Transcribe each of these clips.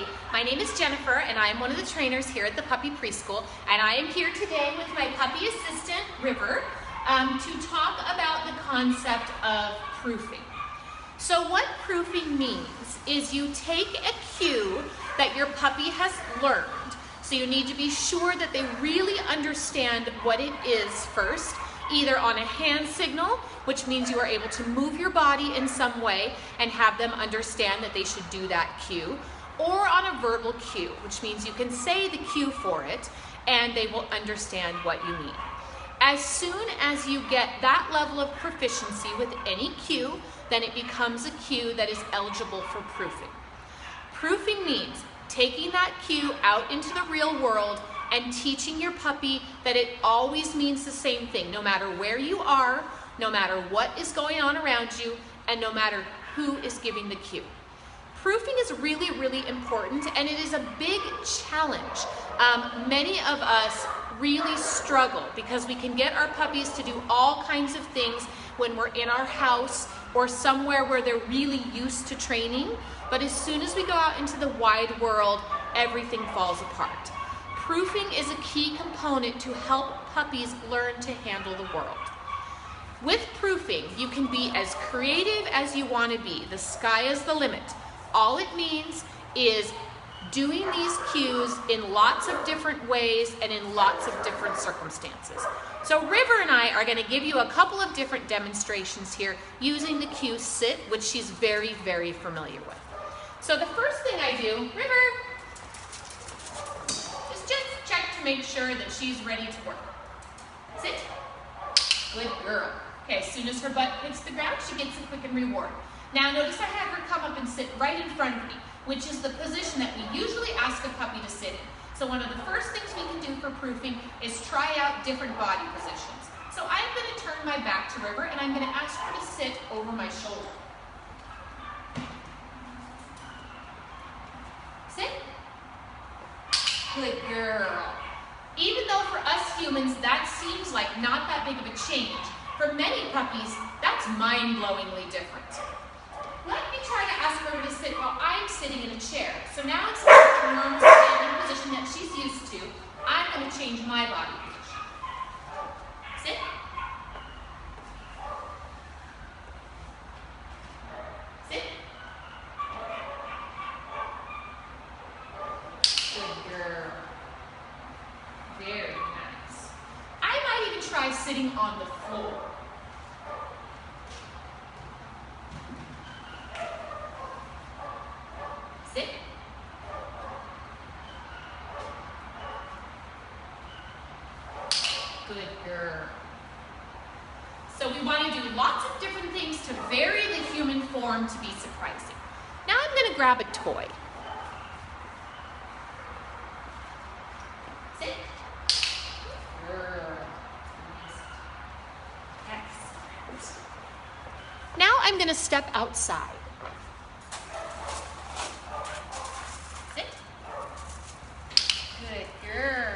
Hi, my name is Jennifer and I am one of the trainers here at the Puppy Preschool, and I am here today with my puppy assistant, River, to talk about the concept of proofing. So what proofing means is you take a cue that your puppy has learned. So you need to be sure that they really understand what it is first, either on a hand signal, which means you are able to move your body in some way and have them understand that they should do that cue, or on a verbal cue, which means you can say the cue for it and they will understand what you mean. As soon as you get that level of proficiency with any cue, then it becomes a cue that is eligible for proofing. Proofing means taking that cue out into the real world and teaching your puppy that it always means the same thing, no matter where you are, no matter what is going on around you, and no matter who is giving the cue. Proofing is really, really important, and it is a big challenge. Many of us really struggle because we can get our puppies to do all kinds of things when we're in our house or somewhere where they're really used to training, but as soon as we go out into the wide world, everything falls apart. Proofing is a key component to help puppies learn to handle the world. With proofing, you can be as creative as you want to be. The sky is the limit. All it means is doing these cues in lots of different ways and in lots of different circumstances. So River and I are going to give you a couple of different demonstrations here using the cue sit, which she's very, very familiar with. So the first thing I do, River, is just check to make sure that she's ready to work. Sit. Good girl. Okay, as soon as her butt hits the ground, she gets a quick and reward. Now notice I have her come up and sit right in front of me, which is the position that we usually ask a puppy to sit in. So one of the first things we can do for proofing is try out different body positions. So I'm going to turn my back to River and I'm going to ask her to sit over my shoulder. Sit. Good girl. Even though for us humans that seems like not that big of a change, for many puppies that's mind-blowingly different. Let me try to ask her to sit while I'm sitting in a chair. So now instead of her normal standing position that she's used to, I'm going to change my body position. Sit. Sit. Good girl. Very nice. I might even try sitting on the floor. Sit. Good girl. So we want to do lots of different things to vary the human form to be surprising. Now I'm going to grab a toy. Sit. Good. Excellent. Now I'm going to step outside. Good girl.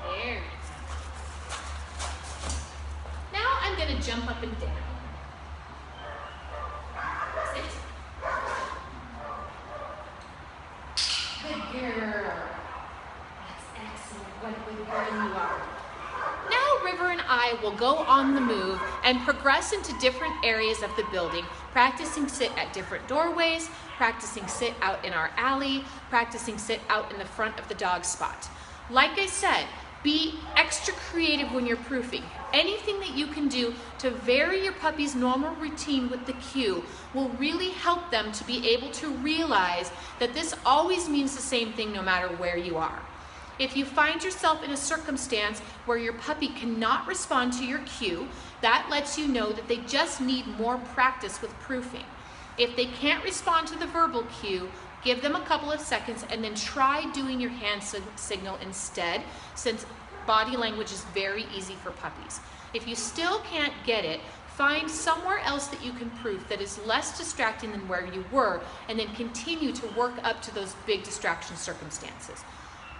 There. Now I'm going to jump up and down. Sit. Good girl. That's excellent. What a good girl you are. Now River and I will go on the move and progress into different areas of the building, practicing sit at different doorways, practicing sit out in our alley, practicing sit out in the front of the dog spot. Like I said, be extra creative when you're proofing. Anything that you can do to vary your puppy's normal routine with the cue will really help them to be able to realize that this always means the same thing no matter where you are. If you find yourself in a circumstance where your puppy cannot respond to your cue, that lets you know that they just need more practice with proofing. If they can't respond to the verbal cue, give them a couple of seconds and then try doing your hand signal instead, since body language is very easy for puppies. If you still can't get it, find somewhere else that you can proof that is less distracting than where you were, and then continue to work up to those big distraction circumstances.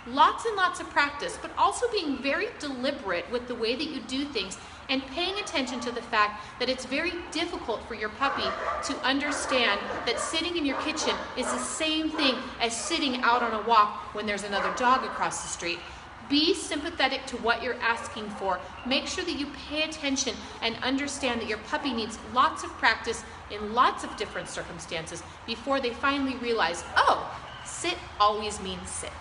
lots and lots of practice, but also being very deliberate with the way that you do things and paying attention to the fact that it's very difficult for your puppy to understand that sitting in your kitchen is the same thing as sitting out on a walk when there's another dog across the street. Be sympathetic to what you're asking for. Make sure that you pay attention and understand that your puppy needs lots of practice in lots of different circumstances before they finally realize, oh, sit always means sit.